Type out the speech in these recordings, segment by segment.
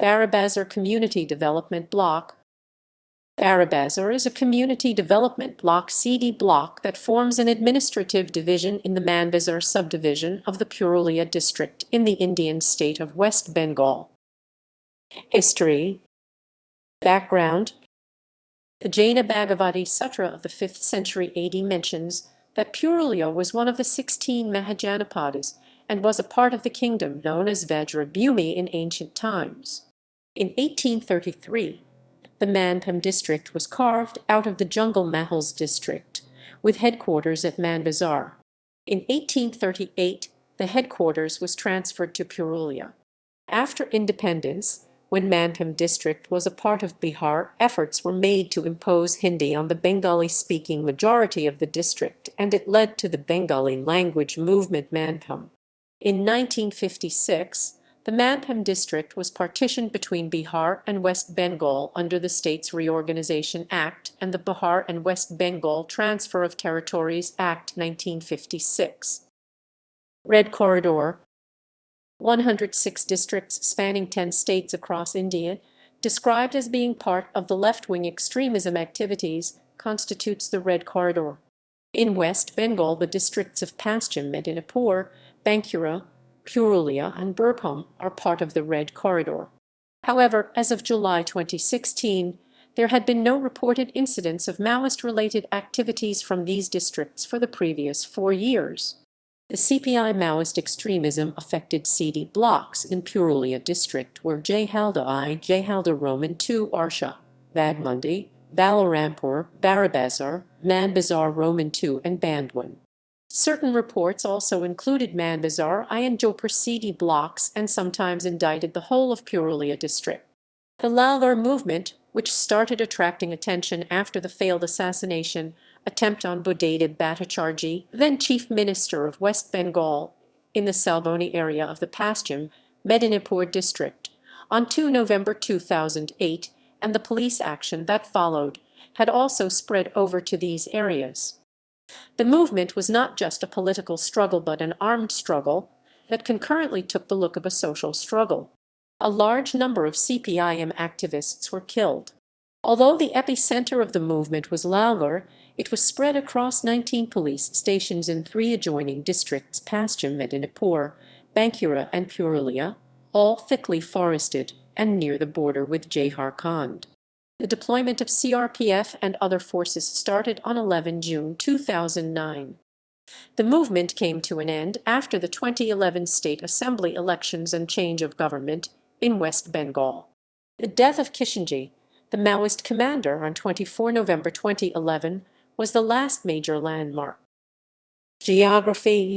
Barabazar Community Development Block. Barabazar is a community development block (CD block) that forms an administrative division in the Manbazar subdivision of the Purulia district in the Indian state of West Bengal. History. Background. The Jaina Bhagavati Sutra of the 5th century AD mentions that Purulia was one of the 16 Mahajanapadas and was a part of the kingdom known as Vajrabhumi in ancient times. In 1833, the Manbhum district was carved out of the Jungle Mahals district, with headquarters at Manbazar. In 1838, the headquarters was transferred to Purulia. After independence, when Manbhum district was a part of Bihar, efforts were made to impose Hindi on the Bengali-speaking majority of the district, and it led to the Bengali language movement Manbhum. In 1956, the Manbhum district was partitioned between Bihar and West Bengal under the States Reorganization Act and the Bihar and West Bengal Transfer of Territories Act 1956. Red Corridor. 106 districts spanning 10 states across India, described as being part of the left-wing extremism activities, constitutes the Red Corridor. In West Bengal, the districts of Paschim Medinipur, Bankura, Purulia, and Birbhum are part of the Red Corridor. However, as of July 2016, there had been no reported incidents of Maoist-related activities from these districts for the previous 4 years. The CPI Maoist extremism affected CD blocks in Purulia district were Jaihalda I, Jaihalda Roman II, Arsha, Bagmundi, Balarampur, Barabazar, Manbazar Roman II, and Bandwan. Certain reports also included Manbazar I and Jodhpur CD blocks and sometimes indicted the whole of Purulia district. The Lalgar movement, which started attracting attention after the failed assassination attempt on Buddhadeb Bhattacharjee, then Chief Minister of West Bengal, in the Salboni area of the Paschim Medinipur district, on 2 November 2008, and the police action that followed, had also spread over to these areas. The movement was not just a political struggle but an armed struggle that concurrently took the look of a social struggle. A large number of CPIM activists were killed. Although the epicenter of the movement was Lalgar, it was spread across 19 police stations in 3 adjoining districts: Paschim Medinipur, Bankura, and Purulia, all thickly forested and near the border with Jharkhand. The deployment of CRPF and other forces started on 11 June 2009. The movement came to an end after the 2011 state assembly elections and change of government in West Bengal. The death of Kishanji, the Maoist commander, on 24 November 2011 was the last major landmark. Geography.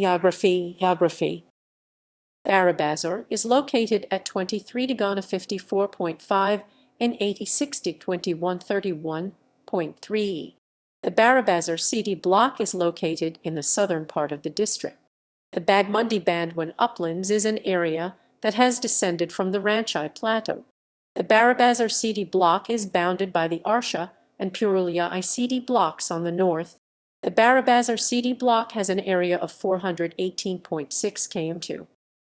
Barabazar is located at 23-54.5 and 8060-2131.3. The Barabazar CD block is located in the southern part of the district. The Bagmundi Bandwan uplands is an area that has descended from the Ranchi Plateau. The Barabazar CD block is bounded by the Arsha and Purulia ICD blocks on the north. The Barabazar CD block has an area of 418.6 km2.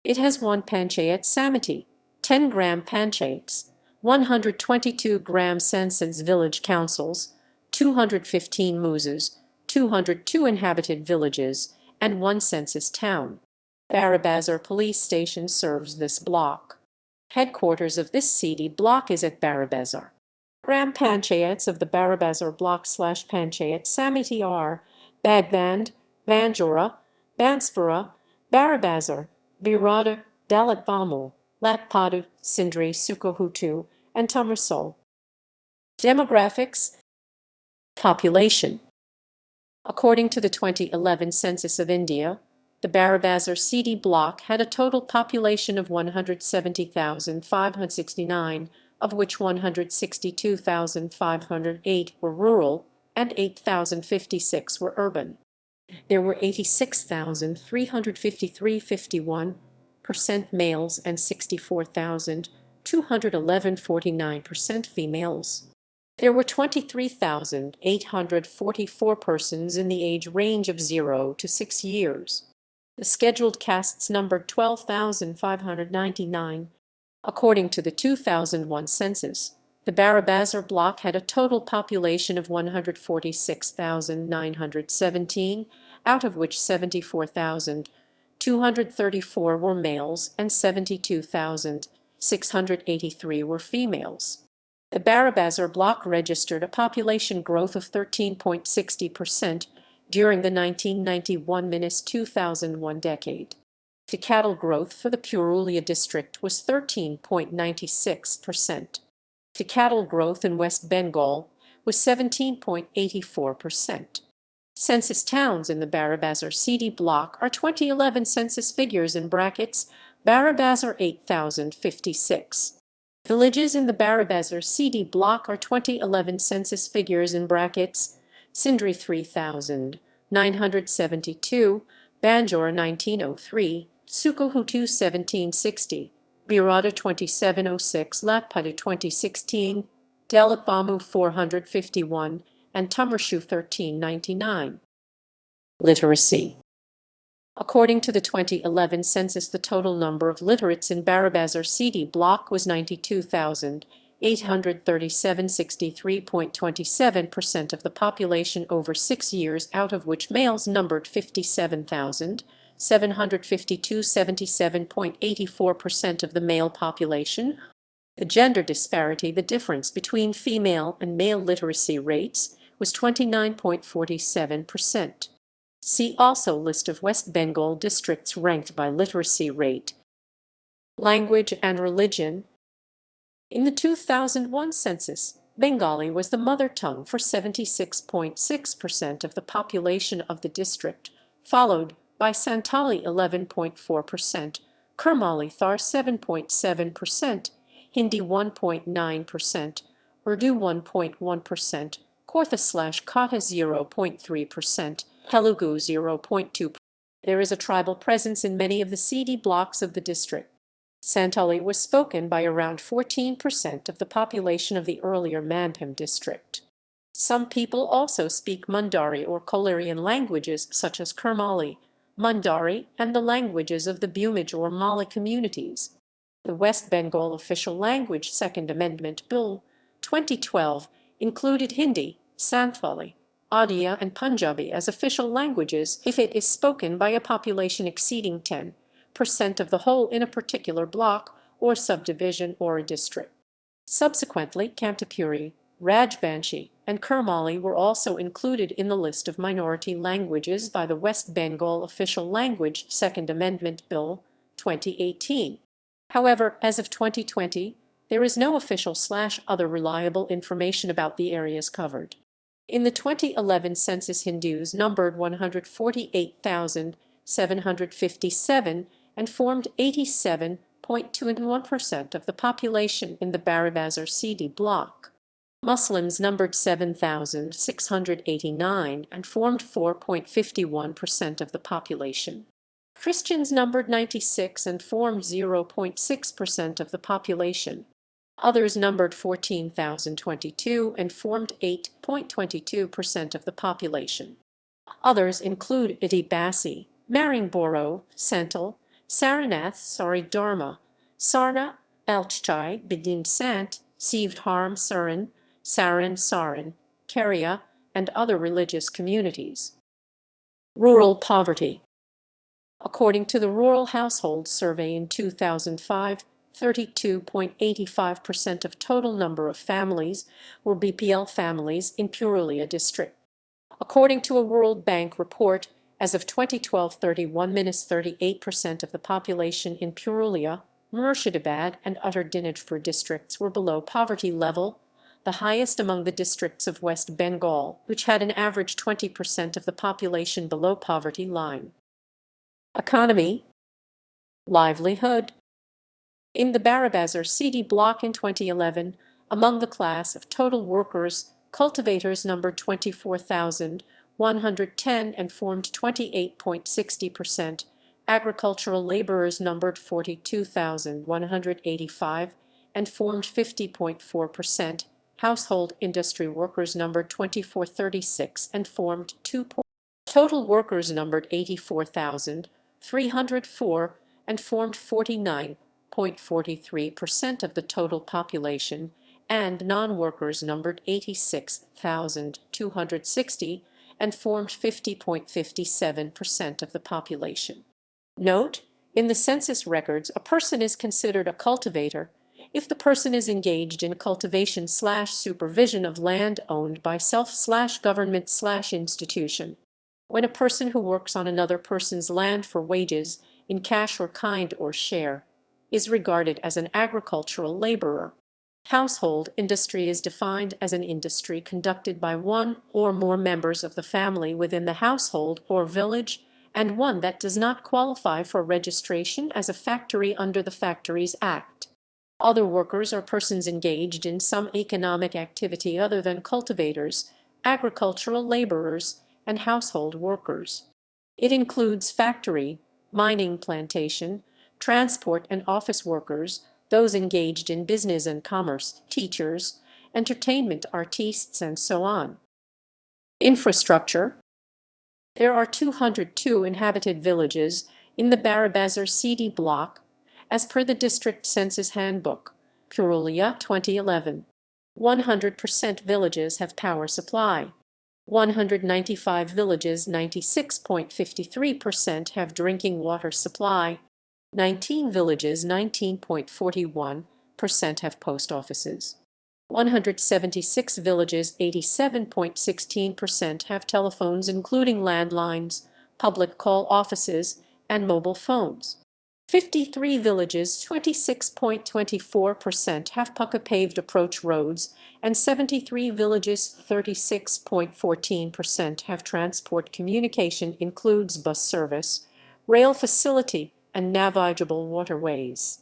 It has 1 Panchayat Samiti, 10 gram panchayats, 122 gram Sansans village councils, 215 muses, 202 inhabited villages, and 1 census town. Barabazar police station serves this block. Headquarters of this CD block is at Barabazar. Gram panchayats of the Barabazar block/Panchayat Samiti are Bagband, Banjora, Banspura, Barabazar, Birada, Dalit Bamul, Latpadu, Sindri, Sukohutu, and Tamarsol. Demographics. Population. According to the 2011 Census of India, the Barabazar CD block had a total population of 170,569, of which 162,508 were rural and 8,056 were urban. There were 86,353 51% males and 64,211 49% females. There were 23,844 persons in the age range of 0 to 6 years. The scheduled castes numbered 12,599. According to the 2001 census, the Barabazar block had a total population of 146,917, out of which 74,234 were males and 72,683 were females. The Barabazar block registered a population growth of 13.60% during the 1991–2001 decade. The cattle growth for the Purulia district was 13.96%. The cattle growth in West Bengal was 17.84%. Census towns in the Barabazar CD block are 2011 census figures in brackets, Barabazar 8,056. Villages in the Barabazar CD block are 2011 census figures in brackets, Sindri 3,972, Banjor 1903, Sukohutu 1760, Birada 2706, Lakpadu 2016, Delapamu 451, and Tumurshu 1399. Literacy. According to the 2011 census, the total number of literates in Barabazar CD block was 92,837, 63.27% of the population over 6 years, out of which males numbered 57,752, 77.84% of the male population. The gender disparity, the difference between female and male literacy rates, was 29.47%. See also list of West Bengal districts ranked by literacy rate. Language and religion. In the 2001 census, Bengali was the mother tongue for 76.6% of the population of the district, followed by Santali 11.4%, Kurmali Thar 7.7%, Hindi 1.9%, Urdu 1.1%, Kortha/Kotha 0.3%, Telugu 0.2%. There is a tribal presence in many of the CD blocks of the district. Santali was spoken by around 14% of the population of the earlier Manbazar district. Some people also speak Mundari or Kolarian languages such as Kurmali, Mundari, and the languages of the Bhumij or Mali communities. The West Bengal Official Language Second Amendment Bill, 2012, included Hindi, Santhali, Odia, and Punjabi as official languages if it is spoken by a population exceeding 10% of the whole in a particular block or subdivision or a district. Subsequently, Kantapuri, Rajbanshi, and Kurmali were also included in the list of minority languages by the West Bengal Official Language Second Amendment Bill, 2018. However, as of 2020, there is no official/other reliable information about the areas covered. In the 2011 census, Hindus numbered 148,757 and formed 87.21% of the population in the Barabazar CD block. Muslims numbered 7,689 and formed 4.51% of the population. Christians numbered 96 and formed 0.6% of the population. Others numbered 14,022 and formed 8.22% of the population. Others include Adibasi, Maringboro, Sental, Saranath, Dharma, Sarna, Elchchai, Bidin Sant, Sivdharm Saran, Saran, Keria, and other religious communities. Rural poverty. According to the Rural Household Survey in 2005, 32.85% of total number of families were BPL families in Purulia district. According to a World Bank report, as of 2012, 31–38% of the population in Purulia, Murshidabad, and Uttar Dinajpur districts were below poverty level, the highest among the districts of West Bengal, which had an average 20% of the population below poverty line. Economy. Livelihood. In the Barabazar CD block in 2011, among the class of total workers, cultivators numbered 24,110 and formed 28.60%, agricultural laborers numbered 42,185 and formed 50.4%, household industry workers numbered 2436 and formed 2. Total workers numbered 84,304 and formed 49.9%. 1.43% of the total population, and non-workers numbered 86,260 and formed 50.57% of the population. Note: in the census records, a person is considered a cultivator if the person is engaged in cultivation/supervision of land owned by self/government/institution. When a person who works on another person's land for wages, in cash or kind or share, is regarded as an agricultural laborer. Household industry is defined as an industry conducted by one or more members of the family within the household or village, and one that does not qualify for registration as a factory under the Factories Act. Other workers are persons engaged in some economic activity other than cultivators, agricultural laborers, and household workers. It includes factory, mining, plantation, transport and office workers, those engaged in business and commerce, teachers, entertainment artistes, and so on. Infrastructure. There are 202 inhabited villages in the Barabazar CD block, as per the District Census Handbook, Purulia 2011. 100% villages have power supply. 195 villages, 96.53%, have drinking water supply. 19 villages, 19.41%, have post offices. 176 villages, 87.16%, have telephones including landlines, public call offices, and mobile phones. 53 villages, 26.24%, have pucca-paved approach roads, and 73 villages, 36.14%, have transport communication includes bus service, rail facility, and navigable waterways.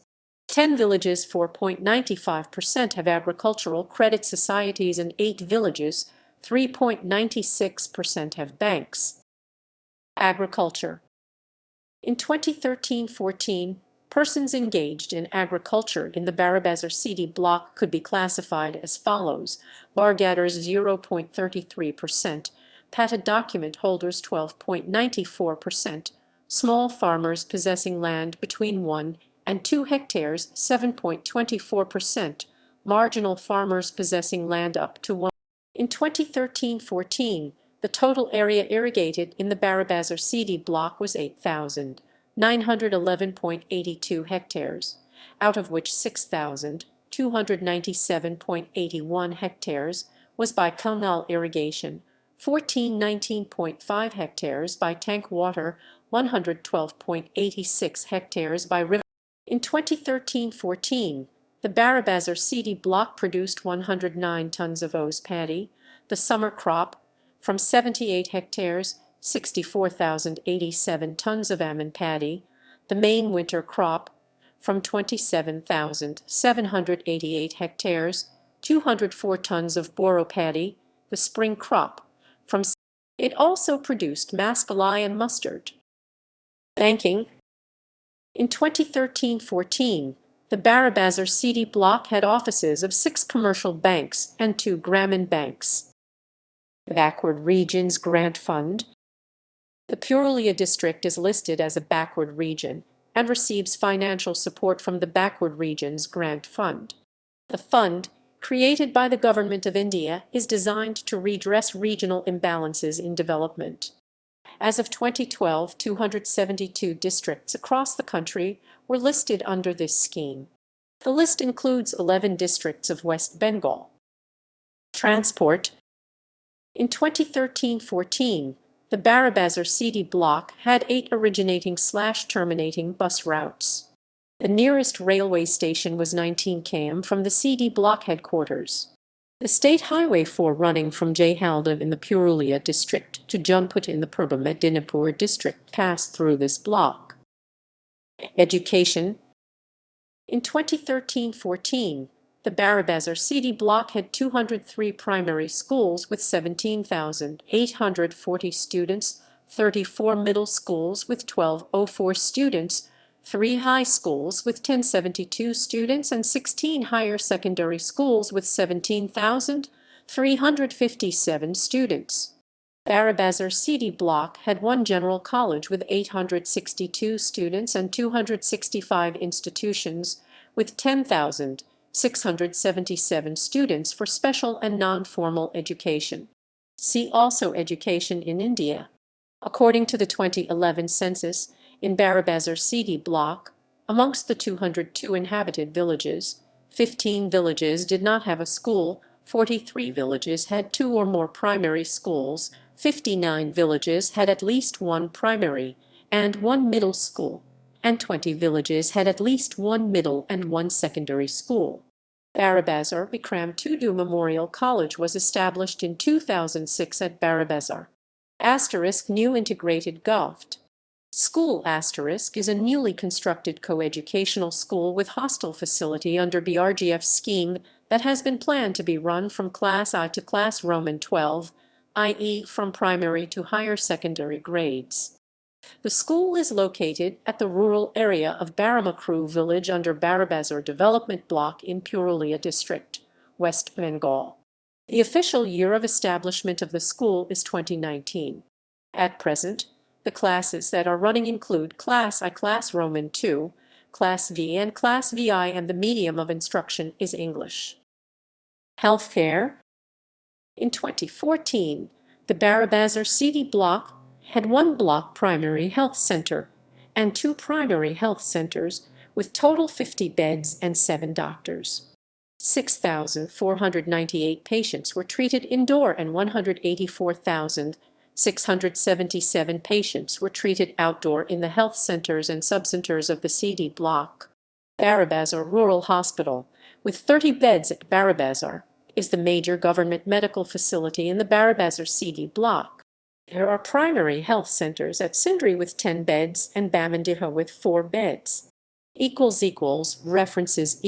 10 villages, 4.95%, have agricultural credit societies, and 8 villages, 3.96%, have banks. Agriculture. In 2013-14, persons engaged in agriculture in the Barabazar CD block could be classified as follows: bargatters 0.33%, patted document holders 12.94%, small farmers possessing land between 1 and 2 hectares 7.24%, marginal farmers possessing land up to 1. In 2013-14, the total area irrigated in the Barabazar CD block was 8,911.82 hectares, out of which 6,297.81 hectares was by canal irrigation, 1,419.5 hectares by tank water, 112.86 hectares by river. In 2013-14, the Barabazar CD block produced 109 tons of O's paddy, the summer crop, from 78 hectares, 64,087 tons of almond paddy, the main winter crop, from 27,788 hectares, 204 tons of boro paddy, the spring crop, from. It also produced mascalai and mustard. Banking. In 2013-14, the Barabazar CD block had offices of 6 commercial banks and 2 Grameen banks. Backward Regions Grant Fund. The Purulia district is listed as a backward region and receives financial support from the Backward Regions Grant Fund. The fund, created by the Government of India, is designed to redress regional imbalances in development. As of 2012, 272 districts across the country were listed under this scheme. The list includes 11 districts of West Bengal. Transport. In 2013-14, the Barabazar CD block had 8 originating/terminating bus routes. The nearest railway station was 19 km from the CD block headquarters. The State Highway 4 running from Jaihalda in the Purulia district to Junput in the Purba Medinipur district passed through this block. Education. In 2013-14, the Barabazar CD block had 203 primary schools with 17,840 students, 34 middle schools with 1,204 students, 3 high schools with 1,072 students, and 16 higher secondary schools with 17,357 students. Barabazar CD block had 1 general college with 862 students and 265 institutions, with 10,677 students for special and non-formal education. See also Education in India. According to the 2011 census, in Barabazar CD block, amongst the 202 inhabited villages, 15 villages did not have a school, 43 villages had 2 or more primary schools, 59 villages had at least 1 primary and 1 middle school, and 20 villages had at least 1 middle and 1 secondary school. Barabazar Bikram Tudu Memorial College was established in 2006 at Barabazar. New integrated Govt. School is a newly constructed coeducational school with hostel facility under BRGF scheme that has been planned to be run from Class I to Class Roman 12, i.e. from primary to higher secondary grades. The school is located at the rural area of Baramakru village under Barabazar Development Block in Purulia district, West Bengal. The official year of establishment of the school is 2019. At present, the classes that are running include Class I, Class Roman 2, Class V and Class VI, and the medium of instruction is English. Healthcare. In 2014, the Barabazar CD block had 1 block primary health center and 2 primary health centers with total 50 beds and 7 doctors. 6,498 patients were treated indoor and 184,677 patients were treated outdoor in the health centers and subcenters of the CD block. Barabazar Rural Hospital, with 30 beds at Barabazar, is the major government medical facility in the Barabazar CD block. There are primary health centers at Sindri with 10 beds and Bamandiha with 4 beds. References